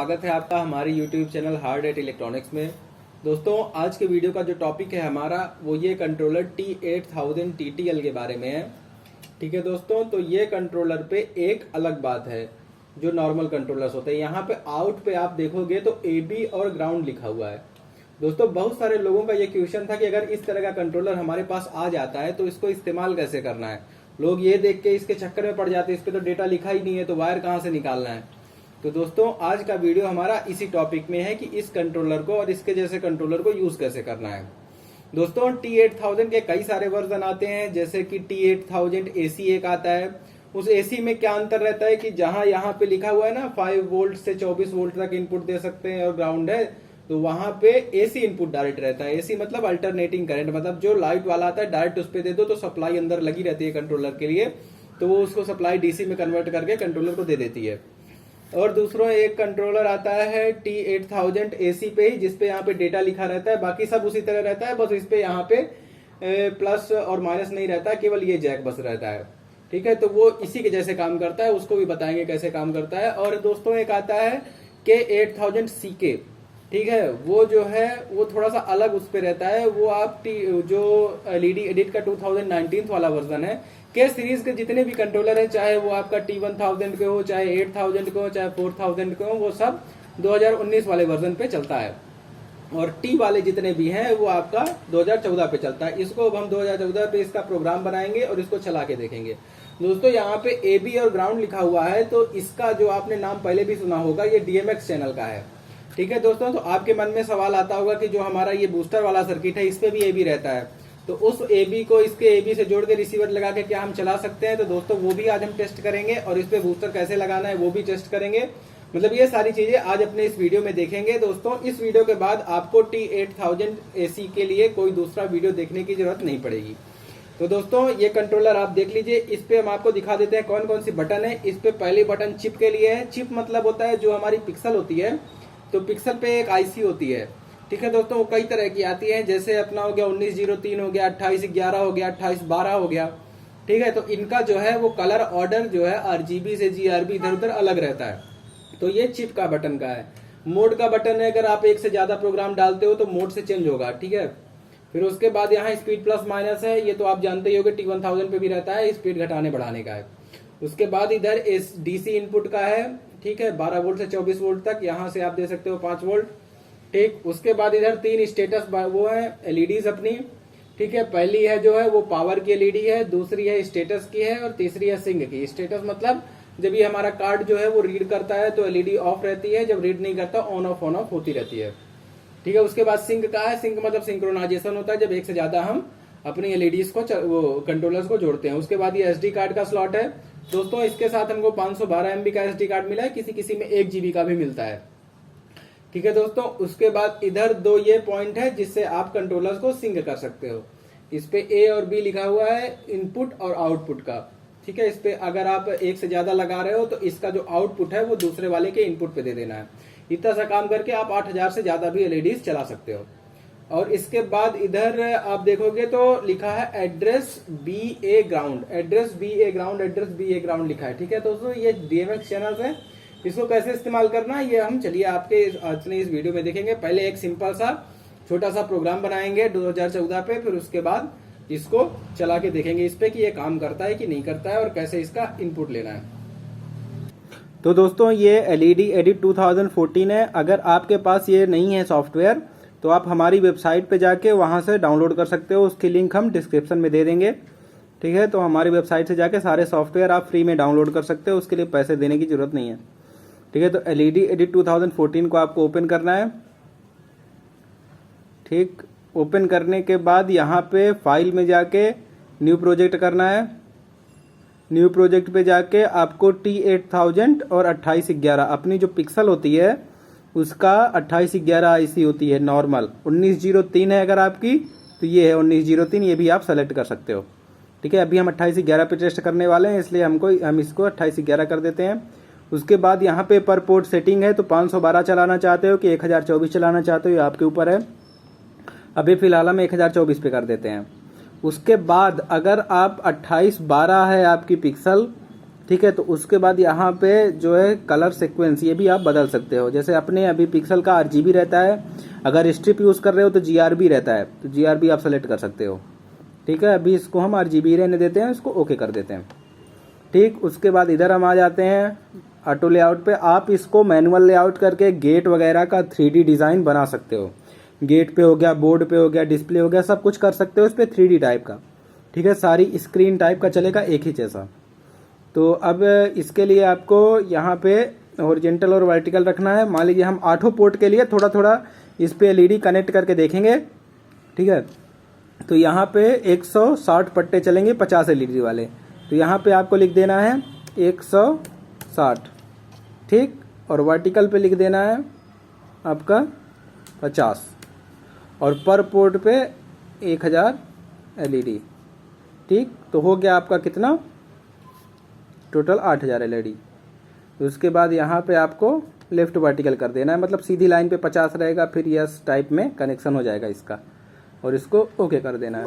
स्वागत है आपका हमारे YouTube channel hard at electronics में। दोस्तों आज के वीडियो का जो टॉपिक है हमारा वो ये कंट्रोलर T8000 TTL के बारे में है। ठीक है दोस्तों, तो ये कंट्रोलर पे एक अलग बात है जो नॉर्मल कंट्रोलर्स होते हैं। यहाँ पे आउट पे आप देखोगे तो AB और ग्राउंड लिखा हुआ है। दोस्तों बहुत सारे लोगों का ये क्वेश्चन था कि अगर इस तरह का कंट्रोलर हमारे पास आ जाता है तो इसको इस्तेमाल कैसे करना है। लोग ये देख के इसके चक्कर में पड़ जाते हैं, इस पे तो डेटा लिखा ही नहीं है तो वायर कहाँ से निकालना है। तो दोस्तों आज का वीडियो हमारा इसी टॉपिक में है कि इस कंट्रोलर को और इसके जैसे कंट्रोलर को यूज कैसे करना है। दोस्तों T8000 के कई सारे वर्जन आते हैं, जैसे कि T8000 AC एक आता है। उस AC में क्या अंतर रहता है कि जहां यहाँ पे लिखा हुआ है ना 5 वोल्ट से 24 वोल्ट तक इनपुट दे सकते हैं और ग्राउंड है, तो वहां पे AC इनपुट डायरेक्ट रहता है। AC मतलब अल्टरनेटिंग करंट, मतलब जो लाइट वाला आता है डायरेक्ट उस पे दे दो तो सप्लाई अंदर लगी रहती है कंट्रोलर के लिए, तो वो उसको सप्लाई DC में कन्वर्ट करके कंट्रोलर को दे देती है। और दूसरा एक कंट्रोलर आता है T8000 AC पे ही, जिसपे यहाँ पे डेटा लिखा रहता है, बाकी सब उसी तरह रहता है, बस इस पे यहाँ पे प्लस और माइनस नहीं रहता, केवल ये जैक बस रहता है। ठीक है, तो वो इसी के जैसे काम करता है, उसको भी बताएंगे कैसे काम करता है। और दोस्तों एक आता है K8000 CK, ठीक है, वो जो है वो थोड़ा सा अलग उस पे रहता है। वो आप जो LED एडिट का 2019 वाला वर्जन है, के सीरीज के जितने भी कंट्रोलर है, चाहे वो आपका T1000 के हो, चाहे 8000 के हो, चाहे 4000 के हो, वो सब 2019 वाले वर्जन पे चलता है। और T वाले जितने भी हैं वो आपका 2014 पे चलता है। इसको अब हम 2014 पे इसका प्रोग्राम बनाएंगे और इसको चला के देखेंगे। दोस्तों यहाँ पे AB और ग्राउंड लिखा हुआ है, तो इसका जो आपने नाम पहले भी सुना होगा, ये DMX चैनल का है। ठीक है दोस्तों, तो आपके मन में सवाल आता होगा कि जो हमारा ये बूस्टर वाला सर्किट है इस पे भी AB रहता है, तो उस AB को इसके AB से जोड़ के रिसीवर लगा के क्या हम चला सकते हैं। तो दोस्तों वो भी आज हम टेस्ट करेंगे और इस पे बूस्टर कैसे लगाना है वो भी टेस्ट करेंगे। मतलब ये सारी चीजें आज अपने इस वीडियो में देखेंगे। दोस्तों इस वीडियो के बाद आपको T8000 AC के लिए कोई दूसरा वीडियो देखने की जरूरत नहीं पड़ेगी। तो दोस्तों ये कंट्रोलर आप देख लीजिए, इस पे हम आपको दिखा देते हैं कौन कौन सी बटन है। इस पे पहली बटन चिप के लिए है। चिप मतलब होता है जो हमारी पिक्सल होती है, तो पिक्सल पे एक IC होती है। ठीक है दोस्तों, वो कई तरह की आती है, जैसे अपना हो गया 1903 हो गया, 2811 हो गया, 2812 हो गया। ठीक है, तो इनका जो है वो कलर ऑर्डर जो है RGB से GRB इधर उधर अलग रहता है। तो ये चिप का बटन का है। मोड का बटन है, अगर आप एक से ज्यादा प्रोग्राम डालते हो तो मोड से चेंज होगा। ठीक है, फिर उसके बाद यहाँ स्पीड प्लस माइनस है, ये तो आप जानते ही होंगे T1000 पे भी रहता है, स्पीड घटाने बढ़ाने का है। उसके बाद इधर DC इनपुट का है, ठीक है, 12 वोल्ट से 24 वोल्ट तक, यहाँ से आप दे सकते हो 5 वोल्ट। ठीक, उसके बाद इधर 3 स्टेटस वो है LEDs अपनी। ठीक है, पहली है जो है वो पावर की LED है, दूसरी है स्टेटस की है, और तीसरी है सिंक की। स्टेटस मतलब जब ये हमारा कार्ड जो है वो रीड करता है तो LED ऑफ रहती है, जब रीड नहीं करता ऑन ऑफ होती रहती है। ठीक है, उसके बाद सिंक का है। सिंक मतलब सिंक्रोनाइजेशन होता है, जब एक से ज्यादा हम अपनी LEDs को वो कंट्रोलर्स को जोड़ते हैं। उसके बाद ये SD कार्ड का स्लॉट है। दोस्तों इसके साथ हमको 512 MB का SD कार्ड मिला है, किसी किसी में 1 GB का भी मिलता है। ठीक है दोस्तों, उसके बाद इधर 2 ये पॉइंट है जिससे आप कंट्रोलर्स को सिंक कर सकते हो। इस पे A और B लिखा हुआ है, इनपुट और आउटपुट का। ठीक है, इस पे अगर आप एक से ज्यादा लगा रहे हो तो इसका जो आउटपुट है वो दूसरे वाले के इनपुट पे दे देना है। इतना सा काम करके आप 8000 से ज्यादा भी LEDs चला सकते हो। और इसके बाद इधर आप देखोगे तो लिखा है address BA ground, address BA ground, address BA ground लिखा है। ठीक है दोस्तों, ये DMX चैनल है। इसको कैसे इस्तेमाल करना है ये हम चलिए आपके अपने इस वीडियो में देखेंगे। पहले एक सिंपल सा छोटा सा प्रोग्राम बनाएंगे 2014 पे, फिर उसके बाद इसको चला के देखेंगे इस पे कि ये काम करता है कि नहीं करता है और कैसे इसका इनपुट लेना है। तो दोस्तों ये LED एडिट 2014 है। अगर आपके पास ये नहीं है सॉफ्टवेयर तो आप हमारी वेबसाइट पे जाके वहां से डाउनलोड कर सकते हो, उसकी लिंक हम डिस्क्रिप्शन में दे देंगे। ठीक है, तो हमारी वेबसाइट से जाके सारे सॉफ्टवेयर आप फ्री में डाउनलोड कर सकते हो, उसके लिए पैसे देने की जरूरत नहीं है। ठीक है, तो LED एडिट 2014 को आपको ओपन करना है। ठीक, ओपन करने के बाद यहाँ पे फाइल में जाके न्यू प्रोजेक्ट करना है। न्यू प्रोजेक्ट पे जाके आपको T8000 और 2811 अपनी जो पिक्सल होती है उसका 2811 IC होती है नॉर्मल। 1903 है अगर आपकी तो ये है 1903, ये भी आप सेलेक्ट कर सकते हो। ठीक है, अभी हम 2811 पे टेस्ट करने वाले हैं, इसलिए हम इसको 2811 कर देते हैं। उसके बाद यहाँ पे पर पोर्ट सेटिंग है, तो 512 चलाना चाहते हो कि 1024 चलाना चाहते हो, ये आपके ऊपर है। अभी फिलहाल हम 1024 पे कर देते हैं। उसके बाद अगर आप 2812 है आपकी पिक्सल, ठीक है। तो उसके बाद यहाँ पे जो है कलर सीक्वेंस ये भी आप बदल सकते हो। जैसे अपने अभी पिक्सल का RGB रहता है, अगर स्ट्रिप यूज़ कर रहे हो तो GRB रहता है, तो GRB आप सेलेक्ट कर सकते हो। ठीक है, अभी इसको हम RGB रहने देते हैं, इसको ओके कर देते हैं। ठीक, उसके बाद इधर हम आ जाते हैं ऑटो लेआउट पे। आप इसको मैनुअल लेआउट करके गेट वगैरह का 3D डिज़ाइन बना सकते हो। गेट पे हो गया, बोर्ड पे हो गया, डिस्प्ले हो गया, सब कुछ कर सकते हो इस पर 3D टाइप का। ठीक है, सारी स्क्रीन टाइप का चलेगा एक ही जैसा। तो अब इसके लिए आपको यहाँ पे हॉरिजॉन्टल और वर्टिकल रखना है। मान लीजिए हम 8 पोर्ट के लिए थोड़ा थोड़ा इस पे LED कनेक्ट करके देखेंगे। ठीक है, तो यहाँ पे 160 पट्टे चलेंगे 50 LED वाले। तो यहाँ पे आपको लिख देना है 160। ठीक, और वर्टिकल पे लिख देना है आपका 50 और पर पोर्ट पे 1000 LED। ठीक, तो हो गया आपका कितना, टोटल 8000 LED। उसके बाद यहाँ पे आपको लेफ्ट वर्टिकल कर देना है, मतलब सीधी लाइन पे 50 रहेगा, फिर यस टाइप में कनेक्शन हो जाएगा इसका, और इसको ओके कर देना है।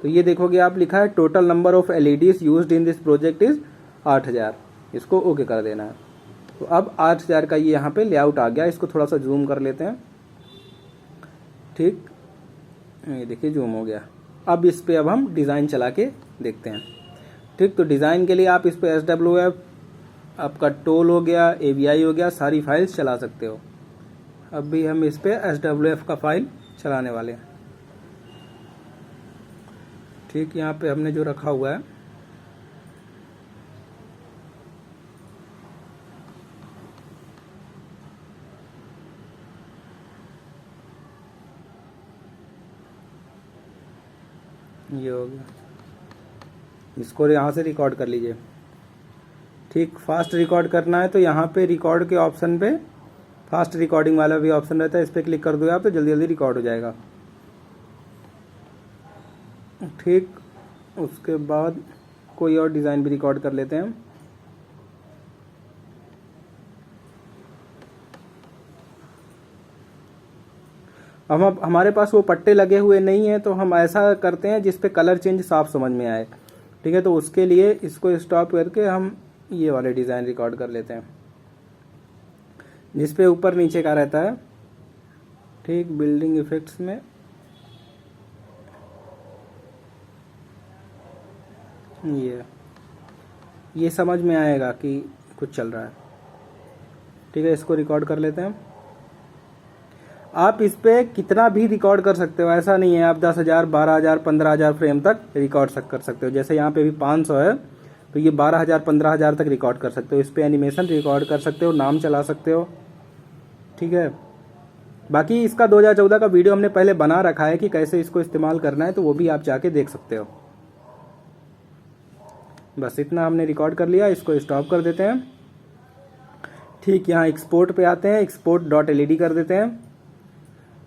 तो ये देखोगे आप लिखा है total number of LEDs used in this project is 8000, इसको ओके कर देना है। तो अब 8000 का ये यहाँ पे लेआउट आ गया। इसको थोड़ा सा जूम कर लेते हैं। ठीक, ये देखिए जूम हो गया। अब इस पे अब हम डिज़ाइन चला के देखते हैं। ठीक, तो डिज़ाइन के लिए आप इस पे SWF, आपका टोल हो गया, AVI हो गया, सारी फाइल्स चला सकते हो। अब भी हम इस पे SWF का फाइल चलाने वाले हैं। ठीक, यहाँ पे हमने जो रखा हुआ है ये हो गया, इसको यहाँ से रिकॉर्ड कर लीजिए। ठीक, फास्ट रिकॉर्ड करना है तो यहाँ पे रिकॉर्ड के ऑप्शन पे फास्ट रिकॉर्डिंग वाला भी ऑप्शन रहता है, इस पर क्लिक कर दो आप तो जल्दी जल्दी रिकॉर्ड हो जाएगा। ठीक, उसके बाद कोई और डिज़ाइन भी रिकॉर्ड कर लेते हैं। अब हमारे पास वो पट्टे लगे हुए नहीं हैं, तो हम ऐसा करते हैं जिस पे कलर चेंज साफ समझ में आए। ठीक है, तो उसके लिए इसको स्टॉप करके हम ये वाले डिज़ाइन रिकॉर्ड कर लेते हैं जिस पे ऊपर नीचे का रहता है। ठीक, बिल्डिंग इफेक्ट्स में ये समझ में आएगा कि कुछ चल रहा है। ठीक है, इसको रिकॉर्ड कर लेते हैं। आप इस पे कितना भी रिकॉर्ड कर सकते हो, ऐसा नहीं है। आप 10,000, 12,000, 15,000 फ्रेम तक रिकॉर्ड कर सकते हो। जैसे यहाँ पे भी 500 है तो ये 12,000, 15,000 तक रिकॉर्ड कर सकते हो। इस पे एनिमेशन रिकॉर्ड कर सकते हो, नाम चला सकते हो। ठीक है, बाकी इसका 2014 का वीडियो हमने पहले बना रखा है कि कैसे इसको इस्तेमाल करना है, तो वो भी आप जाके देख सकते हो। बस इतना हमने रिकॉर्ड कर लिया, इसको स्टॉप कर देते हैं। ठीक, यहाँ एक्सपोर्ट पे आते हैं, export.led कर देते हैं।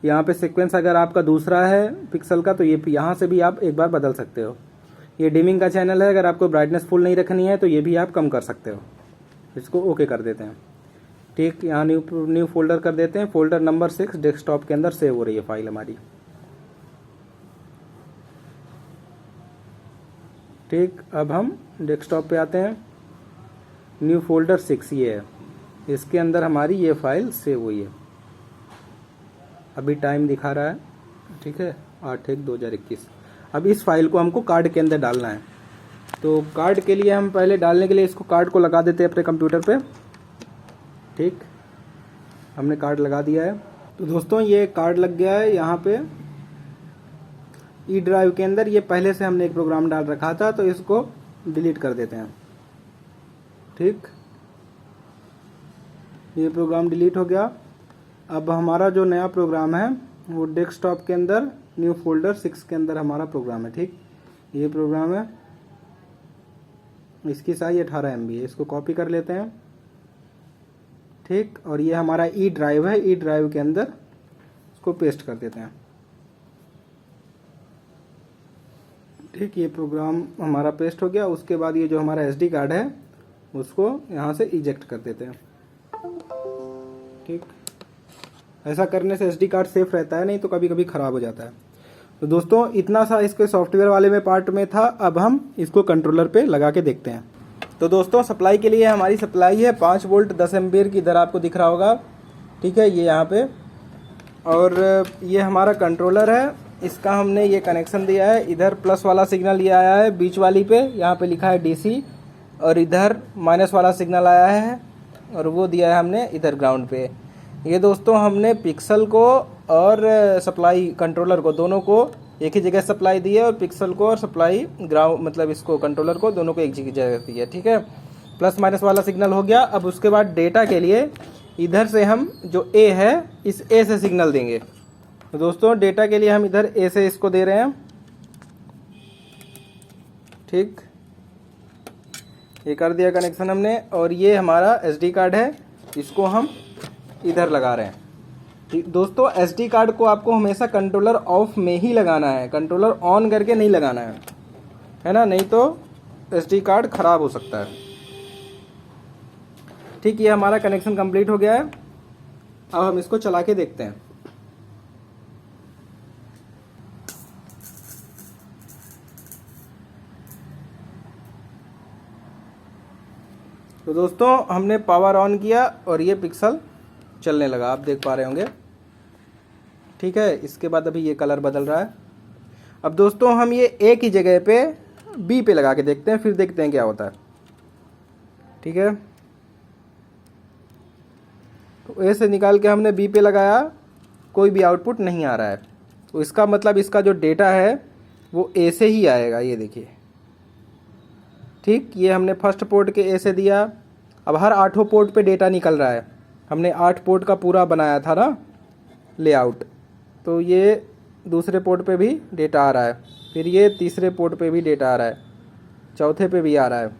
यहाँ पे सीक्वेंस अगर आपका दूसरा है पिक्सल का तो ये यहाँ से भी आप एक बार बदल सकते हो। ये डिमिंग का चैनल है, अगर आपको ब्राइटनेस फुल नहीं रखनी है तो ये भी आप कम कर सकते हो। इसको ओके कर देते हैं। ठीक, यहाँ न्यू फोल्डर कर देते हैं। फोल्डर नंबर 6 डेस्कटॉप के अंदर सेव हो रही है फाइल हमारी। ठीक, अब हम डेस्कटॉप पे आते हैं। न्यू फोल्डर 6 ये है, इसके अंदर हमारी ये फाइल सेव हुई है। अभी टाइम दिखा रहा है, ठीक है, 8/1/2021। अब इस फाइल को हमको कार्ड के अंदर डालना है। तो कार्ड के लिए हम पहले डालने के लिए इसको कार्ड को लगा देते हैं अपने कंप्यूटर पे। ठीक, हमने कार्ड लगा दिया है। तो दोस्तों ये कार्ड लग गया है यहाँ पे ई ड्राइव के अंदर। ये पहले से हमने एक प्रोग्राम डाल रखा था, तो इसको डिलीट कर देते हैं। ठीक, ये प्रोग्राम डिलीट हो गया। अब हमारा जो नया प्रोग्राम है वो डेस्कटॉप के अंदर न्यू फोल्डर 6 के अंदर हमारा प्रोग्राम है। ठीक, ये प्रोग्राम है, इसकी साइज 18 MB है। इसको कॉपी कर लेते हैं। ठीक, और ये हमारा ई ड्राइव है, ई ड्राइव के अंदर इसको पेस्ट कर देते हैं। ठीक, ये प्रोग्राम हमारा पेस्ट हो गया। उसके बाद ये जो हमारा SD कार्ड है उसको यहाँ से इजेक्ट कर देते हैं। ठीक, ऐसा करने से SD कार्ड सेफ रहता है, नहीं तो कभी कभी ख़राब हो जाता है। तो दोस्तों इतना सा इसके सॉफ्टवेयर वाले में पार्ट में था। अब हम इसको कंट्रोलर पे लगा के देखते हैं। तो दोस्तों सप्लाई के लिए हमारी सप्लाई है 5 वोल्ट 10 एम्पियर की, इधर आपको दिख रहा होगा, ठीक है, ये यहाँ पे। और ये हमारा कंट्रोलर है, इसका हमने ये कनेक्शन दिया है। इधर प्लस वाला सिग्नल ये आया है बीच वाली पे, यहाँ पे लिखा है डीसी, और इधर माइनस वाला सिग्नल आया है और वो दिया है हमने इधर ग्राउंड पे। ये दोस्तों हमने पिक्सल को और सप्लाई कंट्रोलर को दोनों को एक ही जगह सप्लाई दी है, और पिक्सल को और सप्लाई ग्राउंड मतलब इसको कंट्रोलर को दोनों को एक जगह दी है, ठीक है। प्लस माइनस वाला सिग्नल हो गया। अब उसके बाद डेटा के लिए इधर से हम जो ए है इस ए से सिग्नल देंगे। तो दोस्तों डेटा के लिए हम इधर ए से इसको दे रहे हैं, ठीक, ये कर दिया कनेक्शन हमने। और ये हमारा एसडी कार्ड है, इसको हम इधर लगा रहे हैं। दोस्तों एसडी कार्ड को आपको हमेशा कंट्रोलर ऑफ में ही लगाना है, कंट्रोलर ऑन करके नहीं लगाना है ना, नहीं तो एसडी कार्ड खराब हो सकता है, ठीक। ये हमारा कनेक्शन कंप्लीट हो गया है। अब हम इसको चला के देखते हैं। तो दोस्तों हमने पावर ऑन किया और ये पिक्सल चलने लगा, आप देख पा रहे होंगे, ठीक है। इसके बाद अभी ये कलर बदल रहा है। अब दोस्तों हम ये ए की जगह पे बी पे लगा के देखते हैं, फिर देखते हैं क्या होता है, ठीक है। तो ए से निकाल के हमने बी पे लगाया, कोई भी आउटपुट नहीं आ रहा है, तो इसका मतलब इसका जो डेटा है वो ए से ही आएगा, ये देखिए, ठीक। ये हमने फर्स्ट पोर्ट के ए से दिया। अब हर 8 पोर्ट पे डेटा निकल रहा है, हमने 8 पोर्ट का पूरा बनाया था ना लेआउट, तो ये दूसरे पोर्ट पे भी डेटा आ रहा है, फिर ये तीसरे पोर्ट पे भी डेटा आ रहा है, चौथे पे भी आ रहा है,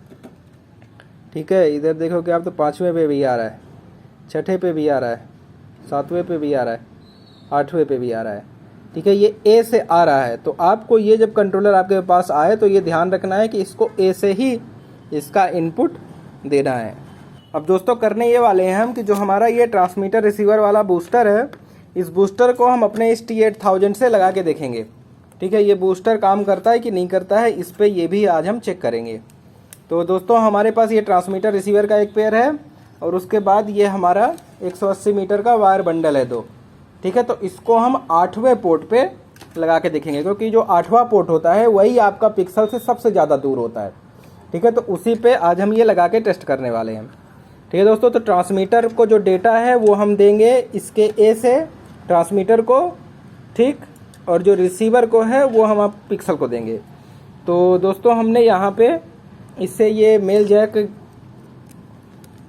ठीक है। इधर देखोगे आप तो 5वें पे भी आ रहा है, छठे पे भी आ रहा है, 7वें पे भी आ रहा है, 8वें पे भी आ रहा है, ठीक है। ये ए से आ रहा है, तो आपको ये जब कंट्रोलर आपके पास आए तो ये ध्यान रखना है कि इसको ए से ही इसका इनपुट देना है। अब दोस्तों करने ये वाले हैं हम कि जो हमारा ये ट्रांसमीटर रिसीवर वाला बूस्टर है, इस बूस्टर को हम अपने इस T8000 से लगा के देखेंगे, ठीक है। ये बूस्टर काम करता है कि नहीं करता है, इस पर ये भी आज हम चेक करेंगे। तो दोस्तों हमारे पास ये ट्रांसमीटर रिसीवर का एक पेयर है, और उसके बाद ये हमारा 180 मीटर का वायर बंडल है 2, ठीक है। तो इसको हम 8वें पोर्ट पे लगा के देखेंगे, क्योंकि जो 8वां पोर्ट होता है वही आपका पिक्सल से सबसे ज़्यादा दूर होता है, ठीक है। तो उसी पे आज हम ये लगा के टेस्ट करने वाले हैं, ठीक है दोस्तों। तो ट्रांसमीटर को जो डेटा है वो हम देंगे इसके ए से ट्रांसमीटर को, ठीक, और जो रिसीवर को है वो हम आप पिक्सल को देंगे। तो दोस्तों हमने यहाँ पे इससे ये मेल जैक,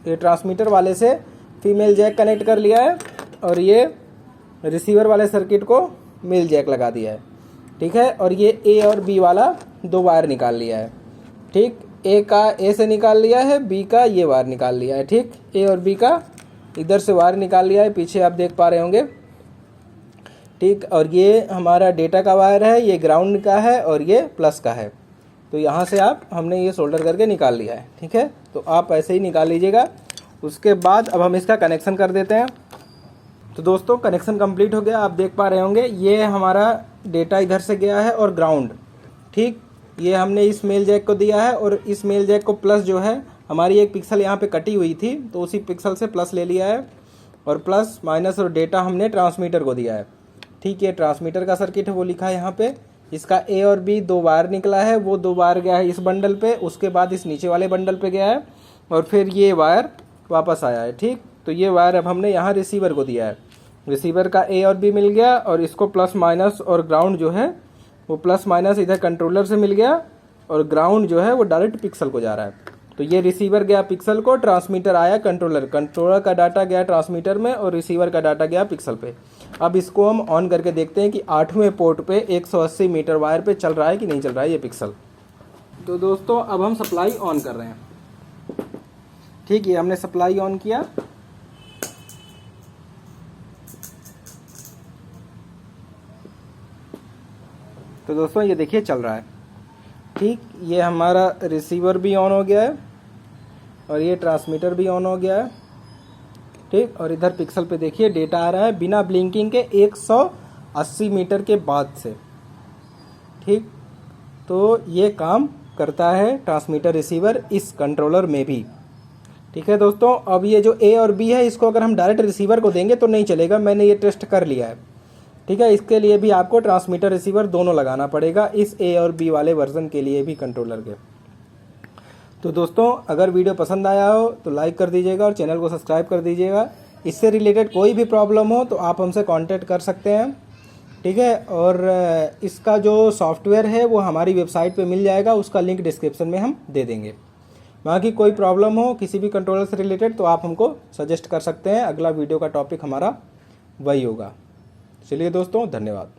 ये ट्रांसमीटर वाले से फीमेल जैक कनेक्ट कर लिया है, और ये रिसीवर वाले सर्किट को मेल जैक लगा दिया है, ठीक है। और ये ए और बी वाला 2 वायर निकाल लिया है, ठीक। ए का ए से निकाल लिया है, बी का ये वायर निकाल लिया है, ठीक। ए और बी का इधर से वायर निकाल लिया है, पीछे आप देख पा रहे होंगे, ठीक। और ये हमारा डेटा का वायर है, ये ग्राउंड का है और ये प्लस का है। तो यहाँ से हमने ये सोल्डर करके निकाल लिया है, ठीक है। तो आप ऐसे ही निकाल लीजिएगा। उसके बाद अब हम इसका कनेक्शन कर देते हैं। तो दोस्तों कनेक्शन कंप्लीट हो गया, आप देख पा रहे होंगे, ये हमारा डेटा इधर से गया है और ग्राउंड, ठीक। ये हमने इस मेल जैक को दिया है, और इस मेल जैक को प्लस जो है, हमारी एक पिक्सल यहाँ पे कटी हुई थी तो उसी पिक्सल से प्लस ले लिया है, और प्लस माइनस और डेटा हमने ट्रांसमीटर को दिया है, ठीक। ये ट्रांसमीटर का सर्किट है वो लिखा है यहाँ पे। इसका ए और बी 2 वायर निकला है, वो 2 वायर गया है इस बंडल पे, उसके बाद इस नीचे वाले बंडल पे गया है, और फिर ये वायर वापस आया है, ठीक। तो ये वायर अब हमने यहाँ रिसीवर को दिया है, रिसीवर का ए और बी मिल गया, और इसको प्लस माइनस और ग्राउंड जो है वो प्लस माइनस इधर कंट्रोलर से मिल गया, और ग्राउंड जो है वो डायरेक्ट पिक्सल को जा रहा है। तो ये रिसीवर गया पिक्सल को, ट्रांसमीटर आया कंट्रोलर, कंट्रोलर का डाटा गया ट्रांसमीटर में, और रिसीवर का डाटा गया पिक्सल पे। अब इसको हम ऑन करके देखते हैं कि 8वें पोर्ट पे 180 मीटर वायर पे चल रहा है कि नहीं चल रहा है ये पिक्सल। तो दोस्तों अब हम सप्लाई ऑन कर रहे हैं, ठीक। ये हमने सप्लाई ऑन किया, तो दोस्तों ये देखिए चल रहा है, ठीक। ये हमारा रिसीवर भी ऑन हो गया है, और ये ट्रांसमीटर भी ऑन हो गया है, ठीक। और इधर पिक्सल पे देखिए डेटा आ रहा है बिना ब्लिंकिंग के 180 मीटर के बाद से, ठीक। तो ये काम करता है ट्रांसमीटर रिसीवर इस कंट्रोलर में भी। ठीक है दोस्तों, अब ये जो ए और बी है इसको अगर हम डायरेक्ट रिसीवर को देंगे तो नहीं चलेगा, मैंने ये टेस्ट कर लिया है। ठीक है, इसके लिए भी आपको ट्रांसमीटर रिसीवर दोनों लगाना पड़ेगा, इस ए और बी वाले वर्जन के लिए भी कंट्रोलर के। तो दोस्तों अगर वीडियो पसंद आया हो तो लाइक कर दीजिएगा और चैनल को सब्सक्राइब कर दीजिएगा। इससे रिलेटेड कोई भी प्रॉब्लम हो तो आप हमसे कांटेक्ट कर सकते हैं। ठीक है, और इसका जो सॉफ्टवेयर है वो हमारी वेबसाइट पे मिल जाएगा, उसका लिंक डिस्क्रिप्शन में हम दे देंगे। बाकी कोई प्रॉब्लम हो किसी भी कंट्रोलर से रिलेटेड तो आप हमको सजेस्ट कर सकते हैं, अगला वीडियो का टॉपिक हमारा वही होगा। चलिए दोस्तों, धन्यवाद।